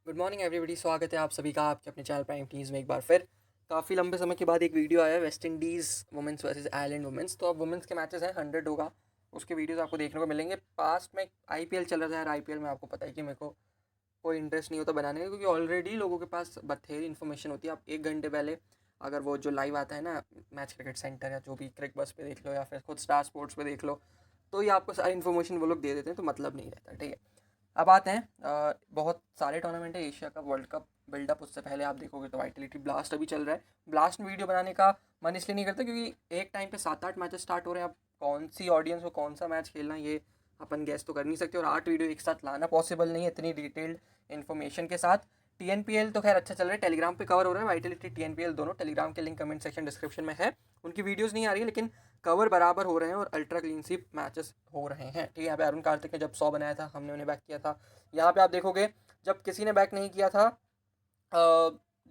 Good morning everybody, स्वागत है आप सभी का आपके अपने चैनल प्राइम टीम्स में एक बार फिर। काफ़ी लंबे समय के बाद एक वीडियो आया है West Indies women's versus Ireland women's. तो अब वुमेंस के मैचेस हैं, 100 होगा, उसके वीडियोस आपको देखने को मिलेंगे। पास्ट में आईपीएल चल रहा था यार, आईपीएल में आपको पता है कि मेरे को कोई इंटरेस्ट नहीं होता बनाने का, क्योंकि ऑलरेडी लोगों के पास बथेरी इन्फॉर्मेशन होती है। आप 1 घंटे पहले अगर वो जो लाइव आता है ना, मैच क्रिकेट सेंटर या जो भी क्रिक बस पे देख लो या फिर खुद स्टार स्पोर्ट्स पे देख लो, तो ये आपको सारी इन्फॉर्मेशन वो लोग दे देते हैं, तो मतलब नहीं रहता। ठीक है, अब आते हैं बहुत सारे टूर्नामेंट है, Asia cup, world cup, buildup. उससे पहले आप देखोगे तो वाइटलिटी ब्लास्ट अभी चल रहा है। ब्लास्ट में वीडियो बनाने का मन इसलिए नहीं करता क्योंकि एक टाइम पे 7-8 मैचेस स्टार्ट हो रहे हैं। अब कौन सी ऑडियंस को कौन सा मैच खेलना ये अपन गेस तो कर नहीं सकते, और 8 वीडियो एक साथ लाना पॉसिबल नहीं है इतनी डिटेल्ड इन्फॉर्मेशन के साथ। टीएनपीएल तो खैर अच्छा चल रहा है, टेलीग्राम पे कवर हो रहा है, वाइटलिटी टीएनपीएल दोनों। टेलीग्राम के लिंक कमेंट सेक्शन डिस्क्रिप्शन में है। उनकी वीडियोस नहीं आ रही है लेकिन कवर बराबर हो रहे हैं और अल्ट्रा क्लीन स्वीप मैचेस हो रहे हैं। ठीक है, यहाँ पे अरुण कार्तिक ने जब 100 बनाया था हमने उन्हें बैक किया था। यहाँ पे आप देखोगे जब किसी ने बैक नहीं किया था,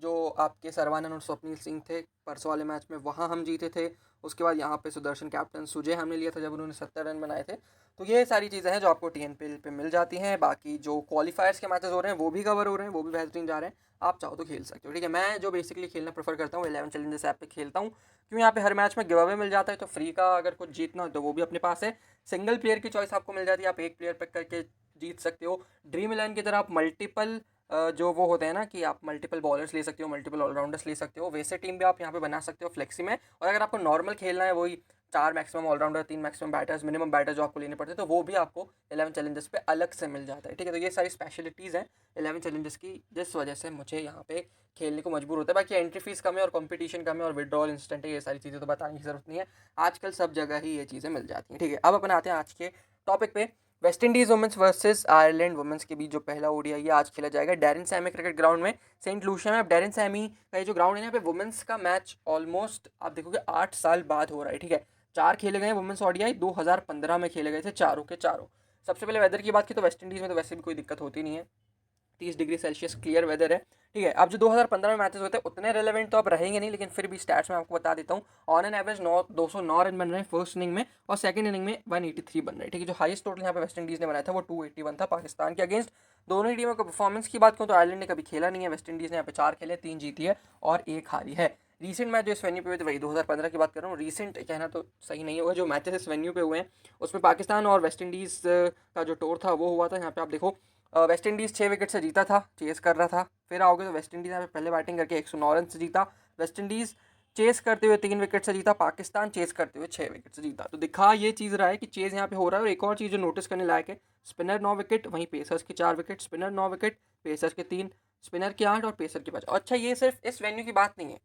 जो आपके सरवानंद और स्वप्निल सिंह थे परसों वाले मैच में, वहाँ हम जीते थे। उसके बाद यहाँ पे सुदर्शन कैप्टन सुजय हमने लिया था जब उन्होंने 70 रन बनाए थे। तो ये सारी चीज़ें हैं जो आपको टीएनपीएल पे मिल जाती हैं। बाकी जो क्वालिफायर्स के मैचेस हो रहे हैं वो भी कवर हो रहे हैं, वो भी बेहतरीन जा रहे हैं। आप चाहो तो खेल सकते हो। ठीक है, मैं जो बेसिकली खेलना प्रेफर करता हूँ 11 चैलेंजर्स ऐप पे खेलता हूँ, क्यों यहाँ पे हर मैच में गिव अवे मिल जाता है। तो फ्री का अगर कुछ जीतना हो तो वो भी अपने पास है। सिंगल प्लेयर की चॉइस आपको मिल जाती है, आप एक प्लेयर पिक करके जीत सकते हो। ड्रीम इलेवन की तरह आप मल्टीपल जो वो होते हैं ना कि आप मल्टीपल बॉलर्स ले सकते हो, मल्टीपल ऑलराउंडर्स ले सकते हो, वैसे टीम भी आप यहाँ पे बना सकते हो फ्लेक्सी में। और अगर आपको नॉर्मल खेलना है, वही 4 maximum allrounder, 3 maximum batters, minimum batter जो आपको लेने पड़ते हैं, तो वो भी आपको 11 चैलेंजर्स पे अलग से मिल जाता है। ठीक है, तो ये सारी स्पेशलिटीज़ हैं 11 चैलेंजर्स की, जिस वजह से मुझे यहाँ पे खेलने को मजबूर होता है। बाकी एंट्री फीस कम है और कंपटीशन कम है और विड्रॉल इंस्टेंट है, ये सारी चीज़ें तो बताने की ज़रूरत नहीं है, आजकल सब जगह ही ये चीज़ें मिल जाती हैं। ठीक है, अब अपन आते हैं आज के टॉपिक पे। West Indies women's versus Ireland women's के बीच जो पहला ओडीआई ये आज खेला जाएगा डैरेन सैमी क्रिकेट ग्राउंड में, सेंट लूशिया में। अब डैरेन सैमी का ये जो ग्राउंड है यहाँ पे वुमेंस का मैच ऑलमोस्ट आप देखोगे 8 साल बाद हो रहा है। ठीक है, 4 खेले गए वुमेंस ओडीआई, 2015 में खेले गए थे चारों के चारों। सबसे पहले वेदर की बात की तो वेस्ट इंडीज़ में तो वैसे भी कोई दिक्कत होती नहीं है, 30 डिग्री सेल्सियस क्लियर वेदर है। ठीक है, अब जो 2015 में मैचेस होते हैं उतने रेलेवेंट तो अब रहेंगे नहीं, लेकिन फिर भी स्टैट्स में आपको बता देता हूँ। ऑन एन एवरेज 209 रन बन रहे हैं फर्स्ट इनिंग में, और सेकंड इनिंग में 183 बन रहे हैं। ठीक है, जो हाईएस्ट टोटल यहाँ पे वेस्ट इंडीज़ ने बनाया था वो 281 था पाकिस्तान के अगेंस्ट। दोनों ही टीमों का परफॉर्मेंस की बात करूँ तो आयरलैंड ने कभी खेला नहीं है, वेस्ट इंडीज़ ने यहाँ पे 4 खेले, 3 जीती है और 1 हारी है। रीसेंट मैच जो इस वेन्यू पे हुए थे वही 2015 की बात कर रहा हूँ। रीसेंट कहना तो सही नहीं होगा, जो मैचेस इस वेन्यू पे हुए हैं उसमें पाकिस्तान और वेस्ट इंडीज़ का जो टूर था वो हुआ था। यहाँ पे आप देखो वेस्ट इंडीज़ 6 विकेट से जीता था, चेस कर रहा था। फिर आओगे तो वेस्ट इंडीज़ यहाँ पे पहले बैटिंग करके 109 रन से जीता। वेस्ट इंडीज़ चेस करते हुए 3 विकेट से जीता, पाकिस्तान चेस करते हुए 6 विकेट से जीता। तो दिखा ये चीज़ रहा है कि चेस यहाँ पे हो रहा है। और एक और चीज़ जो नोटिस करने लायक है, स्पिनर 9 विकेट, वहीं पेसर्स के 4 विकेट, स्पिनर 9 विकेट, पेसर्स के 3, स्पिनर के 8 और पेसर के 5। अच्छा, ये सिर्फ इस वेन्यू की बात नहीं है,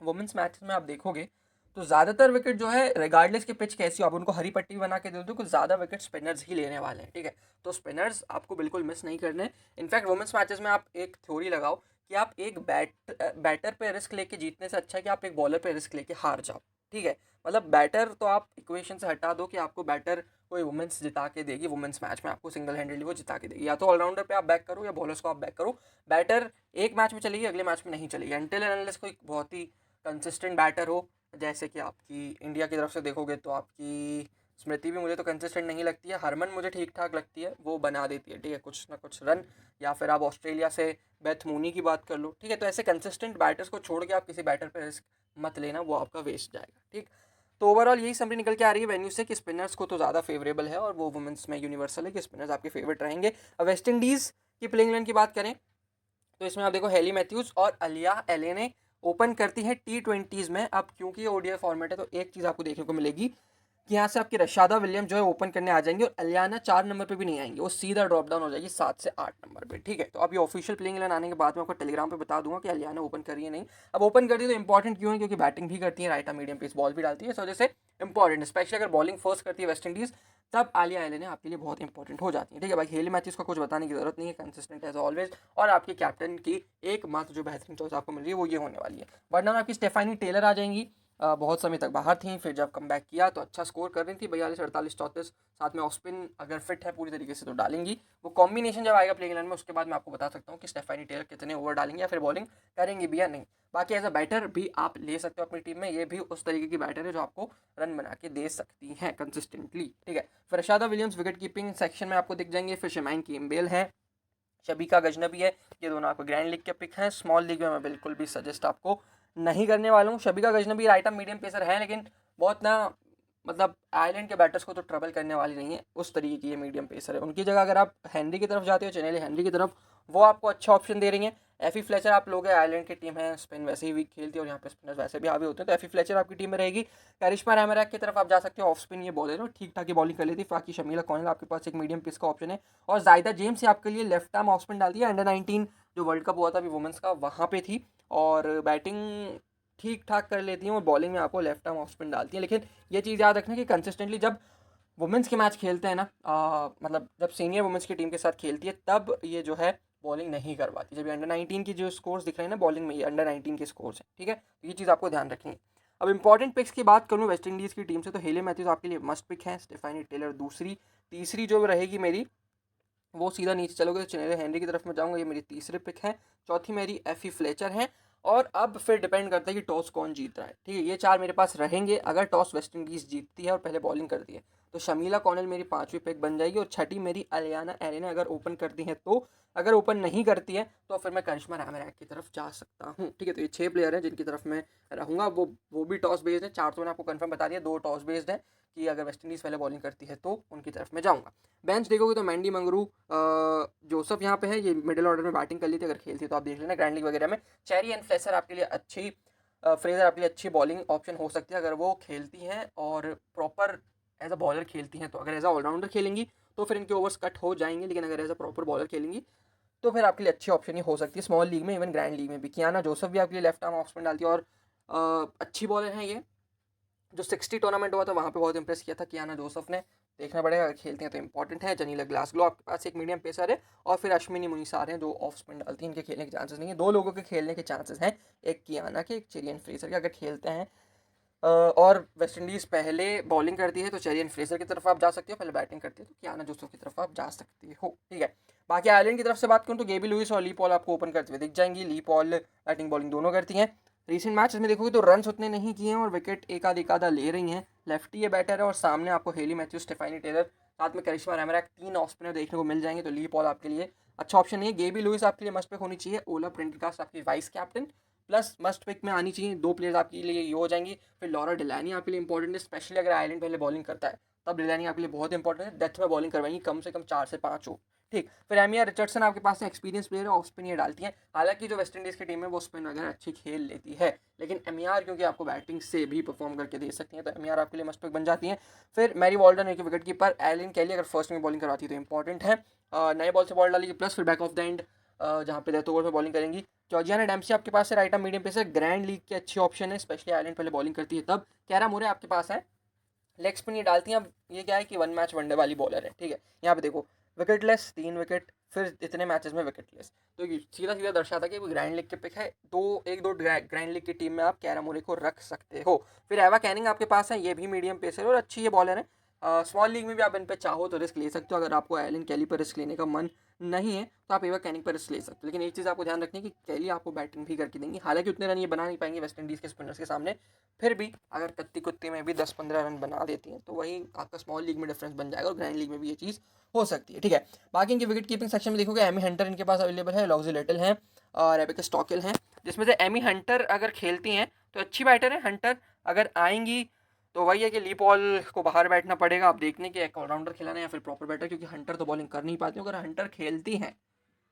वुमेंस मैचेस में आप देखोगे तो ज़्यादातर विकेट जो है रिगार्डलेस की पिच कैसी हो, आप उनको हरी पट्टी बना के दे दो, कुछ ज़्यादा विकेट स्पिनर्स ही लेने वाले हैं। ठीक है, तो स्पिनर्स आपको बिल्कुल मिस नहीं करने। इनफैक्ट वुमेंस मैचेस में आप एक थ्योरी लगाओ कि आप एक बैटर पे रिस्क लेके जीतने से अच्छा है कि आप एक बॉलर पे रिस्क लेके हार जाओ। ठीक है, मतलब बैटर तो आप इक्वेशन से हटा दो कि आपको बैटर कोई वुमेंस जिता के देगी, वुमेंस मैच में आपको सिंगल हैंडेडली वो जिता के देगी। या तो ऑलराउंडर पे आप बैक करो या बॉलर्स को आप बैक करो। बैटर एक मैच में चलेगी, अगले मैच में नहीं चलेगी, अनटिल एंड अनलेस कोई बहुत ही कंसिस्टेंट बैटर हो। जैसे कि आपकी इंडिया की तरफ से देखोगे तो आपकी स्मृति भी मुझे तो कंसिस्टेंट नहीं लगती है, हरमन मुझे ठीक ठाक लगती है, वो बना देती है ठीक है कुछ ना कुछ रन। या फिर आप ऑस्ट्रेलिया से बेथ मूनी की बात कर लो। ठीक है, तो ऐसे कंसिस्टेंट बैटर्स को छोड़ के आप किसी बैटर पर रिस्क मत लेना, वो आपका वेस्ट जाएगा। ठीक, तो ओवरऑल यही समरी निकल के आ रही है वेन्यू से कि स्पिनर्स को तो ज़्यादा फेवरेबल है, और वो वुमेंस में यूनिवर्सल है कि स्पिनर्स आपके फेवरेट रहेंगे। अब वेस्ट इंडीज़ की प्लेइंग लाइन की बात करें तो इसमें आप देखो हेली मैथ्यूज़ और अलिया एलेने ओपन करती है T20s में। अब क्योंकि ये ओडीआई फॉर्मेट है तो एक चीज़ आपको देखने को मिलेगी कि यहाँ से आपकी रशादा विलियम जो है ओपन करने आ जाएंगे, और अलियाना 4 नंबर पे भी नहीं आएंगे, वो सीधा ड्रॉप डाउन हो जाएगी 7 से 8 नंबर पे। ठीक है, तो अब ये ऑफिशियल प्लेइंग इलेवन आने के बाद में आपको टेलीग्राम पे बता दूंगा कि अलियाना ओपन करिए नहीं। अब ओपन कर दी तो इंपॉर्टेंट क्यों है, क्योंकि बैटिंग भी करती है, राइट मीडियम पेस बॉल भी डालती है, इस वजह से इंपॉर्टेंट, स्पेशली अगर बॉलिंग फर्स्ट करती है वेस्ट इंडीज़ तब आलिया एलेने आपके लिए बहुत इंपॉर्टेंट हो जाती है। ठीक है भाई, हेली मैथ्यूज़ का कुछ बताने की जरूरत नहीं है, कंसिस्टेंट एज ऑलवेज, और आपके कैप्टन की एकमात्र जो बेहतरीन चॉइस आपको मिल रही है वो ये होने वाली है। वरना आपकी स्टेफानी टेलर आ जाएंगी, बहुत समय तक बाहर थी, फिर जब कम बैक किया तो अच्छा स्कोर कर रही थी 42, 48, 34, साथ में ऑस्पिन अगर फिट है पूरी तरीके से तो डालेंगी। वो कॉम्बिनेशन जब आएगा प्लेइंग इलेवन में उसके बाद मैं आपको बता सकता हूँ कि स्टेफानी टेलर कितने ओवर डालेंगे या फिर बॉलिंग करेंगे भी या नहीं। बाकी एज अ बैटर भी आप ले सकते हो अपनी टीम में, ये भी उस तरीके की बैटर है जो आपको रन बना के दे सकती हैं कंसिस्टेंटली। ठीक है, फिर रशादा विलियम्स विकेट कीपिंग सेक्शन में आपको दिख जाएंगे, फिर शमाइन किम्बेल है, शबीका गजनबी है, ये दोनों आपको ग्रैंड लीग के पिक हैं। स्मॉल लीग में मैं बिल्कुल भी सजेस्ट आपको नहीं करने वाला हूँ। Shabika Gajnabi right arm medium pacer है, लेकिन बहुत ना मतलब आयरलैंड के बैटर्स को तो ट्रबल करने वाली नहीं है, उस तरीके की ये मीडियम पेसर है। उनकी जगह अगर आप हेनरी की तरफ जाते हो, चेनेल हेनरी की तरफ, वो आपको अच्छा ऑप्शन दे रही हैं। एफी फ्लेचर आप लोग आयरलैंड की टीम है, स्पिन वैसे ही वीक खेलती है और यहाँ पे स्पिनर्स वैसे भी हावी होते हैं, तो एफी फ्लेचर आपकी टीम में रहेगी। करिश्मा रैमरैक की तरफ आप जा सकते हो, ऑफ स्पिन ये बॉलर है, ठीक ठाक ही बॉलिंग कर लेती है। बाकी शमीला कॉर्नल आपके पास एक मीडियम पेस का ऑप्शन है, और जायदा जेम्स आपके लिए लेफ्ट आर्म ऑफ स्पिन डालती है। अंडर-19 जो वर्ल्ड कप हुआ था अभी वुमेंस का, वहाँ पे थी, और बैटिंग ठीक ठाक कर लेती हैं और बॉलिंग में आपको लेफ्ट आर्म ऑफ स्पिन डालती हैं। लेकिन ये चीज़ याद रखना कि कंसिस्टेंटली जब वुमेंस के मैच खेलते हैं ना, मतलब जब सीनियर वुमेंस की टीम के साथ खेलती है, तब ये जो है बॉलिंग नहीं करवाती। जब ये अंडर-19 की जो स्कोर्स दिख रहे हैं ना बॉलिंग में, ये अंडर-19 के स्कोर्स हैं, ठीक है, तो ये चीज़ आपको ध्यान रखनी है। अब इंपॉर्टेंट पिक्स की बात करूँ वेस्ट इंडीज़ की टीम से, तो हेले मैथ्यूज आपके लिए मस्ट पिक है, स्टेफानी टेलर दूसरी, तीसरी जो रहेगी मेरी वो सीधा नीचे चलोगे तो चेनेल हेनरी की तरफ में जाऊंगा, ये मेरी तीसरी पिक है। चौथी मेरी एफी फ्लेचर है, और अब फिर डिपेंड करता है कि टॉस कौन जीत रहा है, ठीक है। ये चार मेरे पास रहेंगे। अगर टॉस वेस्ट इंडीज़ जीतती है और पहले बॉलिंग करती है तो शमीला कॉर्नल मेरी पांचवी पिक बन जाएगी, और छठी मेरी अलियाना एरेना अगर ओपन करती है तो। अगर ओपन नहीं करती है तो फिर मैं करिश्मा रैमरैक की तरफ जा सकता हूँ, ठीक है। तो ये 6 प्लेयर हैं जिनकी तरफ मैं रहूँगा। वो भी टॉस बेस्ड है, 4 तो मैंने आपको कंफर्म बता दिया, 2 टॉस बेस्ड है कि अगर वेस्ट इंडीज़ पहले बॉलिंग करती है तो उनकी तरफ मैं जाऊँगा। बेंच देखोगे तो मैंडी मंगरू, जोसफ यहाँ पे है, ये मिडिल ऑर्डर में बैटिंग कर ली थी, अगर खेलती है तो आप देख लेना ग्रैंड लीग वगैरह में। चेरी एंड फ्लेसर आपके लिए अच्छी, फ्रेजर आपके लिए अच्छी बॉलिंग ऑप्शन हो सकती है अगर वो खेलती हैं और प्रॉपर एज अ बॉलर खेलती हैं। तो अगर एज अ ऑलराउंडर खेलेंगी तो फिर इनके ओवर्स कट हो जाएंगे, लेकिन अगर एज अ प्रॉपर बॉलर खेलेंगी तो फिर आपके लिए अच्छी ऑप्शन ही हो सकती है स्मॉल लीग में, इवन ग्रैंड लीग में भी। कियाना जोसफ भी आपके लिए लेफ्ट आर्म ऑफ स्पिन डालती है, और अच्छी बॉलर हैं ये। जो 60 टूर्नामेंट हुआ था वहाँ पे बहुत इंप्रेस किया था कियाना जोसफ ने, देखना पड़ेगा अगर खेलते हैं तो इंपॉर्टेंट है। जनीला ग्लासगो आपके पास एक मीडियम पेसर है, और फिर अश्विनी मुनीसार हैं जो ऑफ स्पिन डालती हैं, इनके खेलने के चांसेस नहीं है। 2 लोगों के खेलने के चांसेस हैं, एक कियाना के, एक चेरियन फ्रेजर के। अगर खेलते हैं और वेस्ट इंडीज़ पहले बॉलिंग करती है तो चेरियन फ्रेजर की तरफ आप जा सकते हो, पहले बैटिंग करती है तो कियाना जोसफ की तरफ आप जा सकते हो, ठीक है। बाकी आयरलैंड की तरफ से बात करूँ तो गेबी लुइस और ली पॉल आपको ओपन करते हुए दिख जाएंगी। ली पॉल बैटिंग बॉलिंग दोनों करती हैं। रीसेंट मैच में देखोगे तो रन्स उतने नहीं किए हैं और विकेट एक आधा ले रही हैं। लेफ्टी ये बैटर है, और सामने आपको हेली मैथ्यूज, स्टेफानी टेलर, साथ में करिश्मा रैमरैक, 3 ऑफ स्पिनर देखने को मिल जाएंगे। तो ली पॉल आपके लिए अच्छा ऑप्शन नहीं है। गेबी लुइस आपके लिए मस्ट पिक होनी चाहिए। ओला प्रेंडरगास्ट आपकी vice captain plus must pick में आनी चाहिए। 2 प्लेयर्स आपके लिए ये हो जाएंगी। फिर लॉरा डिलैनी आपके लिए इंपॉर्टेंट है, स्पेशली अगर आयरलैंड पहले बॉलिंग करता है तब डिलैनी आपके लिए बहुत इंपॉर्टेंट है। डेथ में बॉलिंग करवाएंगी, कम से कम 4 से 5 हो, ठीक। फिर एमिया रिचर्डसन आपके पास एक्सपीरियंस प्लेयर है, ऑफ स्पिन ये डालती हैं। हालांकि जो वेस्ट इंडीज़ की टीम है वो स्पिन वगैरह अच्छी खेल लेती है, लेकिन एमियार क्योंकि आपको बैटिंग से भी परफॉर्म करके दे सकती हैं, तो एमियार आपके लिए मस्ट पिक बन जाती हैं। फिर मैरी वॉल्डन एक विकेट कीपर, एलिन कैली अगर फर्स्ट में बॉलिंग करवाती है तो इंपॉर्टेंट है, नए बॉल से बॉल डालेगी, प्लस फिर बैक ऑफ द एंड जहाँ पे डेथ ओवर में बॉलिंग करेंगी। जॉर्जियाना डेम्पसी आपके पास है, right arm medium pacer, grand league के अच्छे ऑप्शन है, स्पेशली आयरलैंड पहले बॉलिंग करती है तब। कैरा मोरे आपके पास है, लेग स्पिन ये डालती हैं। अब ये क्या है कि 1 मैच वनडे वाली बॉलर है, ठीक है। यहाँ पे देखो विकेटलेस 3 विकेट, फिर इतने मैचेस में विकेटलेस, तो ये सीधा सीधा दर्शाता है कि वो ग्रैंड लीग के पिक है। एक दो ग्रैंड लीग की टीम में आप कैरा मोरे को रख सकते हो। फिर एवा कैनिंग आपके पास है, ये भी मीडियम पेसर और अच्छी ये बॉलर है। स्मॉल लीग में भी आप इन पे चाहो तो रिस्क ले सकते हो। अगर आपको एलन कैली पर रिस्क लेने का मन नहीं है तो आप एवा कैनिंग पर रिस्क ले सकते हो, लेकिन एक चीज़ आपको ध्यान रखनी है कि कैली आपको बैटिंग भी करके देंगी। हालांकि उतने रन ये बना नहीं पाएंगे वेस्ट इंडीज़ के स्पिनर्स के सामने, फिर भी अगर कत्ती कुत्ती में भी 10-15 रन बना देती हैं तो वही आपका स्मॉल लीग में डिफरेंस बन जाएगा, और ग्रैंड लीग में भी ये चीज़ हो सकती है, ठीक है। बाकी इनके विकेट कीपिंग सेक्शन में देखोगे एमी हंटर इनके पास अवेलेबल है, लॉक्सी लिटिल हैं और रेबेका स्टॉकिल हैं, जिसमें से एमी हंटर अगर खेलती हैं तो अच्छी बैटर है। हंटर अगर आएंगी तो वही है कि ली पॉल को बाहर बैठना पड़ेगा, आप देखने के एक ऑलराउंडर खिलाना या फिर प्रॉपर बैटर, क्योंकि हंटर तो बॉलिंग कर नहीं पाती। अगर हंटर खेलती हैं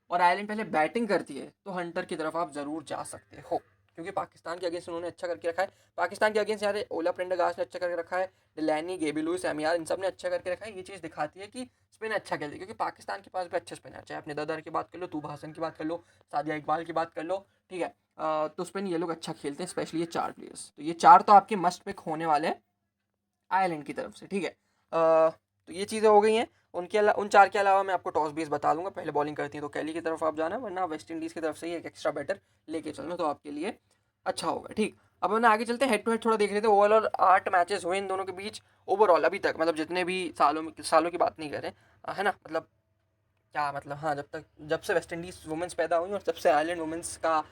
और आयरलैंड पहले बैटिंग करती है तो हंटर की तरफ आप ज़रूर जा सकते हो, क्योंकि पाकिस्तान के अगेंस्ट उन्होंने अच्छा करके रखा है। पाकिस्तान के अगेंस्ट यहाँ ओला प्रेंडरगास्ट ने अच्छा करके रखा है, डिलैनी, गेबी लुइस, एमियार, इन सब ने अच्छा करके रखा है। ये चीज़ दिखाती है कि स्पिन अच्छा खेलती है, क्योंकि पाकिस्तान के पास भी अच्छे स्पिनर, चाहे अपने ददर की बात कर लो, तूबा हसन की बात कर लो, सादिया इकबाल की बात कर लो, ठीक है। तो स्पिन ये लोग अच्छा खेलते हैं, स्पेशली ये 4 प्लेयर्स। तो ये 4 तो आपके मस्ट पिक होने वाले हैं आयरलैंड की तरफ से, ठीक है। तो ये चीज़ें हो गई हैं। उन 4 के अलावा मैं आपको टॉस बेस बता दूंगा, पहले बॉलिंग करती है तो कैली की तरफ आप जाना, वरना वेस्ट इंडीज़ की तरफ से ही एक एक्स्ट्रा बैटर लेके चलना, तो आपके लिए अच्छा होगा, ठीक। अब हम आगे चलते हैं, हेड टू हेड थोड़ा देख लेते हैं। ओवरऑल 8 मैचेस हुए इन दोनों के बीच ओवरऑल अभी तक, मतलब जितने भी सालों की बात नहीं कर रहे, है ना, मतलब क्या मतलब, हाँ, जब से वेस्ट इंडीज़ वुमेंस पैदा हुई और जब से आयरलैंड वुमेंस का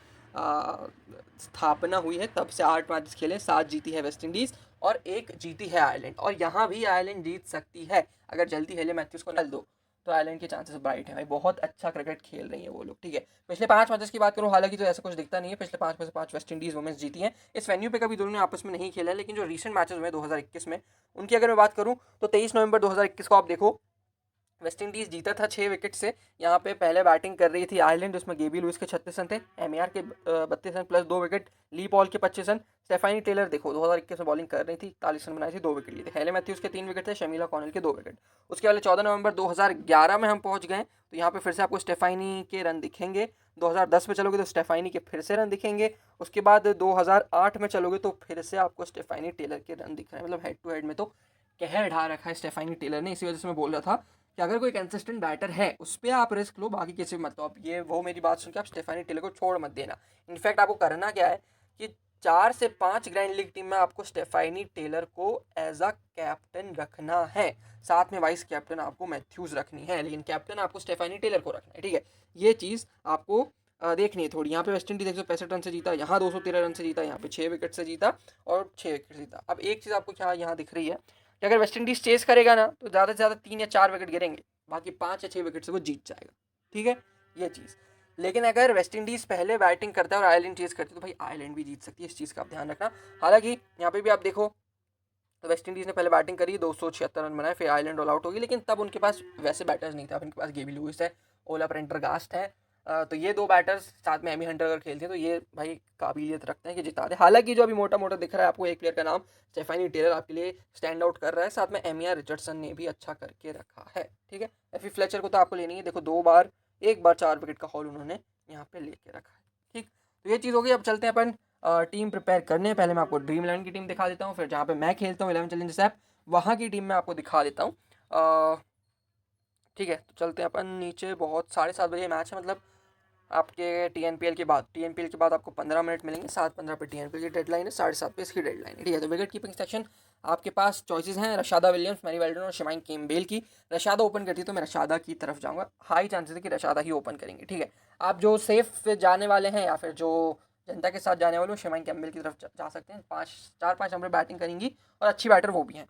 स्थापना हुई है तब से 8 मैचेस खेले, 7 जीती है वेस्ट इंडीज़ और 1 जीती है आयरलैंड, और यहाँ भी आयरलैंड जीत सकती है अगर जल्दी हेले मैथ्यूज़ को डाल दो तो आयरलैंड के चांसेस ब्राइट हैं भाई, बहुत अच्छा क्रिकेट खेल रही है वो लोग। ठीक है, पिछले 5 मैचेस की बात करूँ हालांकि तो ऐसा कुछ दिखता नहीं है, पिछले 5 में से 5 वेस्ट इंडीज़ वुमेन्स जीती हैं। इस वेन्यू पे कभी दोनों ने आपस में नहीं खेला है, लेकिन जो रीसेंट मैचेस हुए 2021 में उनकी अगर मैं बात करूँ तो 23 नवंबर 2021 को आप देखो वेस्ट इंडीज़ जीता था 6 विकेट से। यहाँ पे पहले बैटिंग कर रही थी आयरलैंड, उसमें गेबी लुइस के 36 रन थे, एमआर के 32 रन प्लस 2 विकेट, ली पॉल के 25 रन, स्टेफानी टेलर देखो 2021 में बॉलिंग कर रही थी, 41 रन बनाए थे, 2 विकेट लिए थे, हेले मैथ्यूज के 3 विकेट थे, शमीला कॉनल के 2 विकेट। उसके पहले 14 नवंबर 2011 में हम पहुंच गए, तो यहाँ पे फिर से आपको स्टेफानी के रन दिखेंगे। 2010 में चलोगे तो स्टेफानी के फिर से रन दिखेंगे। उसके बाद 2008 में चलोगे तो फिर से आपको स्टेफानी टेलर के रन दिख रहे हैं, मतलब हेड टू हेड में तो कहर ढा रखा है स्टेफानी टेलर ने। इसी वजह से मैं बोल रहा था कि अगर कोई कंसिस्टेंट बैटर है उस पर आप रिस्क लो, बाकी किसी मत लो। अब ये वो मेरी बात सुन के आप स्टेफानी टेलर को छोड़ मत देना। इनफैक्ट आपको करना क्या है कि 4 से 5 ग्रैंड लीग टीम में आपको स्टेफानी टेलर को एज अ कैप्टन रखना है, साथ में वाइस कैप्टन आपको मैथ्यूज रखनी है, लेकिन कैप्टन आपको स्टेफानी टेलर को रखना है। ठीक है, ये चीज़ आपको देखनी है थोड़ी। यहाँ पे वेस्ट इंडीज 165 रन से जीता, यहाँ 213 रन से जीता, यहाँ पे 6 विकेट से जीता और 6 विकेट जीता। अब एक चीज़ आपको क्या यहाँ दिख रही है कि अगर वेस्ट इंडीज चेस करेगा ना तो ज़्यादा से ज़्यादा 3 या 4 विकेट गिरेंगे, बाकी 5 या 6 विकेट से वो जीत जाएगा। ठीक है, ये चीज़। लेकिन अगर वेस्ट इंडीज़ पहले बैटिंग करता है और आयरलैंड चेस करती है तो भाई आयरलैंड भी जीत सकती है, इस चीज़ का आप ध्यान रखना। हालांकि यहाँ पे भी आप देखो तो वेस्ट इंडीज़ ने पहले बैटिंग करी, 276 रन बनाए, फिर आयरलैंड ऑल आउट होगी, लेकिन तब उनके पास वैसे बैटर्स नहीं थे। अब उनके पास गेबी लुइस है, ओला प्रेंडरगास्ट है, तो ये 2 बैटर्स साथ में एमी हंटर अगर खेलते हैं तो ये भाई काबिलियत रखते हैं कि जिता दे। हालांकि जो अभी मोटा मोटा दिख रहा है आपको एक प्लेयर का नाम स्टेफानी टेलर आपके लिए स्टैंड आउट कर रहा है, साथ में एमिया रिचर्डसन ने भी अच्छा करके रखा है। ठीक है, एफी फ्लेचर को तो आपको लेनी है, देखो 2 बार 1 बार 4 विकेट का हॉल उन्होंने यहाँ पे लेके रखा है। ठीक, तो ये चीज़ होगी। अब चलते हैं अपन टीम प्रिपेयर करने। पहले मैं आपको ड्रीम 11 की टीम दिखा देता हूँ, फिर जहाँ पे मैं खेलता हूँ 11 चैलेंजर्स ऐप वहाँ की टीम मैं आपको दिखा देता हूँ। ठीक है, तो चलते हैं अपन नीचे। बहुत 7:30 बजे मैच है, मतलब आपके टीएनपीएल के बाद आपको 15 मिनट मिलेंगे, 7:15 पे टीएनपीएल की डेडलाइन है, 7:30 पे इसकी डेडलाइन है। ठीक है, तो विकेट कीपिंग सेक्शन आपके पास चॉइसेस हैं रशादा विलियम्स, मैरी वेल्डन और शमाइन केम्बेल की। रशादा ओपन करती है तो मैं रशादा की तरफ जाऊंगा, हाई चांसेस है कि रशादा ही ओपन करेंगे। ठीक है, आप जो सेफ जाने वाले हैं या फिर जो जनता के साथ जाने वाले हो शमाइन केम्बेल की तरफ जा सकते हैं, 4-5 नंबर बैटिंग करेंगी और अच्छी बैटर वो भी हैं।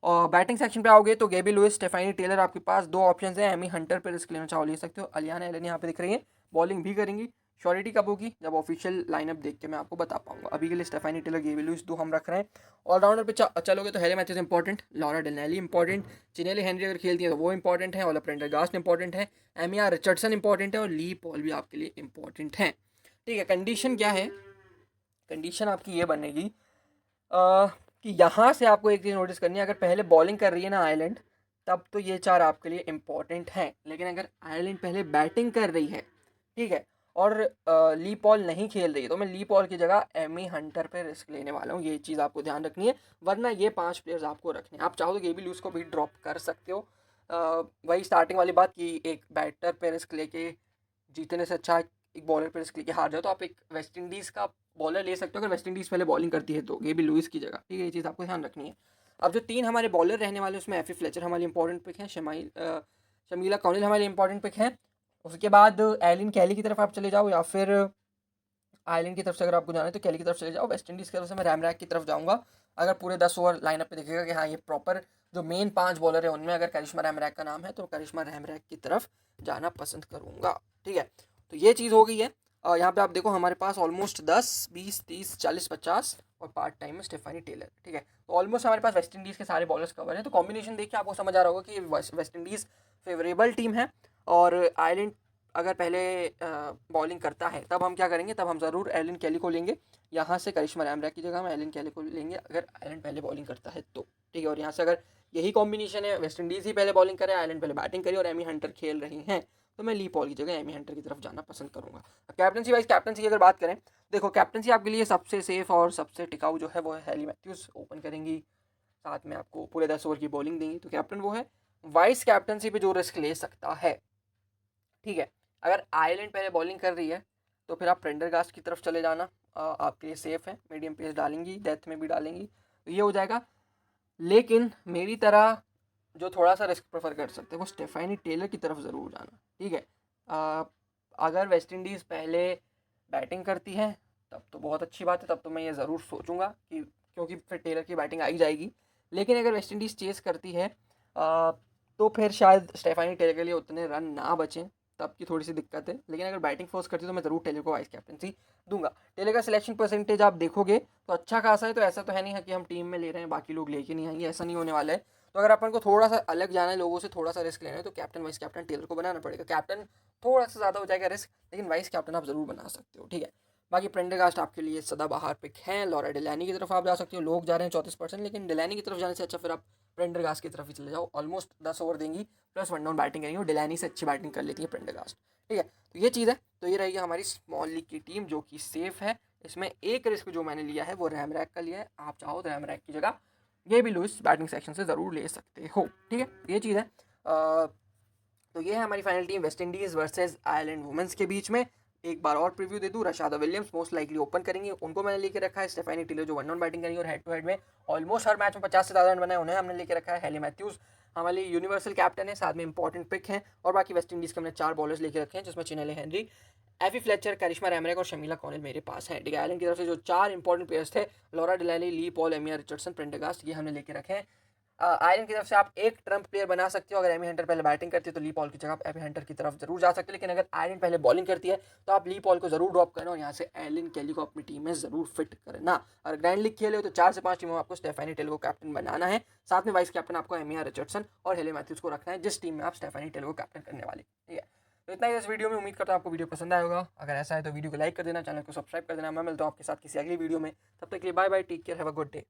और बैटिंग सेक्शन पे आओगे तो गेबी लुइस, स्टेफानी टेलर, आपके पास 2 ऑप्शंस हैं, एमी हंटर पर रिस्क लेना चाहो ले सकते हो, अलियाना एलन यहाँ पे दिख रही है, बॉलिंग भी करेंगी। श्योरिटी कब होगी, जब ऑफिशियल लाइनअप देख के मैं आपको बता पाऊंगा। अभी के लिए स्टेफानी टेलर, गेबी लुइस 2 हम रख रहे हैं। ऑलराउंडर पे चलोगे तो Hayley Matthews important, Laura Delany important, Chinelle Henry अगर खेलती है तो वो इंपॉर्टेंट है, ओला प्रेंडरगास्ट इंपॉर्टेंट है, एमिया रिचर्डसन इंपॉर्टेंट है और ली पॉल भी आपके लिए इंपॉर्टेंट है। ठीक है, कंडीशन क्या है, कंडीशन आपकी ये बनेगी कि यहाँ से आपको एक चीज़ नोटिस करनी है, अगर पहले बॉलिंग कर रही है ना आयरलैंड तब तो ये 4 आपके लिए इंपॉर्टेंट हैं, लेकिन अगर आयरलैंड पहले बैटिंग कर रही है, ठीक है, और ली पॉल नहीं खेल रही है तो मैं ली पॉल की जगह एमी हंटर पे रिस्क लेने वाला हूँ। ये चीज़ आपको ध्यान रखनी है, वरना ये 5 प्लेयर्स आपको रखने हैं। आप चाहो तो गेबी लुइस को भी ड्रॉप कर सकते हो। वही स्टार्टिंग वाली बात कि एक बैटर पे रिस्क लेके जीतने से अच्छा एक बॉलर पे रिस्क लेके हार जाओ, तो आप एक वेस्ट इंडीज़ का बॉलर ले सकते हो अगर वेस्ट इंडीज़ पहले बॉलिंग करती है तो गेबी लुइस की जगह। ठीक है, ये चीज़ आपको ध्यान रखनी है। अब जो 3 हमारे बॉलर रहने वाले उसमें एफी फ्लेचर हमारी इंपॉर्टेंट पिक है, शमीला कॉनिल हमारी इंपॉर्टेंट पिक है। उसके बाद एलिन कैली की तरफ आप चले जाओ, या फिर आयरलैंड की तरफ से अगर आपको जाना है तो कैली की तरफ चले जाओ। वेस्ट इंडीज़ की तरफ से मैं रैमरैक की तरफ जाऊँगा। अगर पूरे 10 ओवर लाइनअप पे दिखेगा कि हाँ ये प्रॉपर जो मेन 5 बॉलर है उनमें अगर करिश्मा रैमरैक का नाम है तो करिश्मा रैमरैक की तरफ जाना पसंद करूँगा। ठीक है, तो ये चीज़ हो गई है। यहाँ पे आप देखो हमारे पास ऑलमोस्ट 10, 20, 30, 40, 50 और पार्ट टाइम में स्टेफानी टेलर। ठीक है, तो ऑलमोस्ट हमारे पास वेस्ट इंडीज़ के सारे बॉलर्स कवर हैं। तो कॉम्बिनेशन देख के आपको समझ आ रहा होगा कि वेस्ट इंडीज़ फेवरेबल टीम है। और आयरलैंड अगर पहले बॉलिंग करता है तब हम क्या करेंगे, तब हम ज़रूर एलन कैली को लेंगे। यहाँ से करिश्मा रैमरैक की जगह हम एलन कैली को लेंगे अगर आयरलैंड पहले बॉलिंग करता है तो। ठीक है, और यहाँ से अगर यही कॉम्बिनेशन है, वेस्ट इंडीज़ ही पहले बॉलिंग करे, आयरलैंड पहले बैटिंग करे और एमी हंटर खेल रही हैं, तो मैं ली पॉल की जगह एमी हंटर की तरफ जाना पसंद करूँगा। कैप्टनसी वाइज कैप्टनसी की अगर बात करें, देखो कैप्टनसी आपके लिए सबसे सेफ और सबसे टिकाऊ जो है वो है हेली मैथ्यूज, ओपन करेंगी, साथ में आपको पूरे 10 ओवर की बॉलिंग देंगी, तो कैप्टन वो है। वाइस कैप्टनसी पे जो रिस्क ले सकता है, ठीक है, अगर आयरलैंड पहले बॉलिंग कर रही है तो फिर आप प्रेंडरगास्ट की तरफ चले जाना, आपके लिए सेफ है, मीडियम पेस डालेंगी, डेथ में भी डालेंगी, तो ये हो जाएगा। लेकिन मेरी तरह जो थोड़ा सा रिस्क प्रेफर कर सकते हैं वो स्टेफानी टेलर की तरफ ज़रूर जाना। ठीक है, अगर वेस्ट इंडीज़ पहले बैटिंग करती है तब तो बहुत अच्छी बात है, तब तो मैं ये ज़रूर सोचूंगा क्योंकि फिर टेलर की बैटिंग आई जाएगी। लेकिन अगर वेस्ट इंडीज़ चेस करती है तो फिर शायद स्टेफानी टेलर के लिए उतने रन ना बचें, तब की थोड़ी सी दिक्कत है। लेकिन अगर बैटिंग फोर्स करती तो मैं ज़रूर टेलर को वाइस कैप्टनसी दूंगा। टेलर का सिलेक्शन परसेंटेज आप देखोगे तो अच्छा खासा है, तो ऐसा तो है नहीं है कि हम टीम में ले रहे हैं बाकी लोग लेके नहीं आएंगे, ऐसा नहीं होने वाला है। तो अगर अपन को थोड़ा सा अलग जाना है, लोगों से थोड़ा सा रिस्क लेना है, तो कैप्टन वाइस कैप्टन टेलर को बनाना पड़ेगा। कैप्टन थोड़ा सा ज़्यादा हो जाएगा रिस्क, लेकिन वाइस कैप्टन आप ज़रूर बना सकते हो, ठीक है। बाकी प्रेंडरगास्ट आपके लिए सदाबहार पिक हैं। लॉरा डेलानी की तरफ आप जा सकते हो, लोग जा रहे हैं 34%, लेकिन डेलानी की तरफ जाने से अच्छा फिर आप प्रेंडरगास्ट की तरफ ही चले जाओ। ऑलमोस्ट 10 ओवर देंगी प्लस वन डाउन बैटिंग करेंगी, और डेलानी से अच्छी बैटिंग कर लेती है प्रेंडरगास्ट, ठीक है। तो ये चीज़ है। तो ये रहेगी हमारी स्मॉल लीग की टीम जो कि सेफ है। इसमें एक रिस्क जो मैंने लिया है वो रैम रैक का लिया है। आप चाहो तो रैम रैक की जगह ये भी लुइस बैटिंग सेक्शन से ज़रूर ले सकते हो, ठीक है। ये चीज़ है। तो ये है हमारी final team West Indies versus Ireland women's के बीच में। एक बार और प्रीव्यू दे दूँ, रशादा विलियम्स मोस्ट लाइकली ओपन करेंगी, उनको मैंने लेके रखा है। स्टेफानी टिलर जो वन डाउन बैटिंग करेंगी और हेड टू हेड में ऑलमोस्ट हर मैच में 50 से ज़्यादा रन बनाए, उन्हें हमने लेके रखा है। हेली मैथ्यूज़ हमारे यूनिवर्सल कैप्टन है, साथ में इंपॉर्टेंट पिक है। और बाकी वेस्ट इंडीज़ के हमने 4 बॉलर्स लेके रखे हैं, जिसमें चिनेले हेनरी, एफी फ्लेचर, करिश्मा रैमरेक और शमीला कॉनिल मेरे पास है, ठीक है। आयरलैंड की तरफ से जो 4 इंपॉर्टेंट प्लेयर्स थे, लॉरा डेलानी, ली पॉल, एमिया रिचर्डसन, प्रेंडरगास्ट, ये हमने लेके रखे हैं। आयरन की तरफ से आप एक ट्रम्प प्लेयर बना सकते हो। अगर एमी हंटर पहले बैटिंग करती है तो ली पॉल की जगह आप एमी हंटर की तरफ जरूर जा सकते हो, लेकिन अगर आयरन पहले बॉलिंग करती है तो आप ली पॉल को जरूर ड्रॉप करना और यहाँ से एलिन केली को अपनी टीम में जरूर फिट करना। अगर ग्रैंड लीग खेले हो तो 4 से 5 टीमों में आपको स्टेफानी टेलर को कैप्टन बनाना है, साथ में वाइस कैप्टन आपको एमिया रिचर्डसन और हेले मैथ्यूज को रखना है, जिस टीम में आप स्टेफानी टेलर को कैप्टन करने वाले, ठीक है। तो इतना ही इस वीडियो में। उम्मीद करता हूँ आपको वीडियो पसंद आया होगा। अगर ऐसा है तो वीडियो को लाइक कर देना, चैनल को सब्सक्राइब कर देना। मैं मिलता हूँ आपके साथ किसी अगली वीडियो में, तब तक के लिए bye bye, take care, have a good day.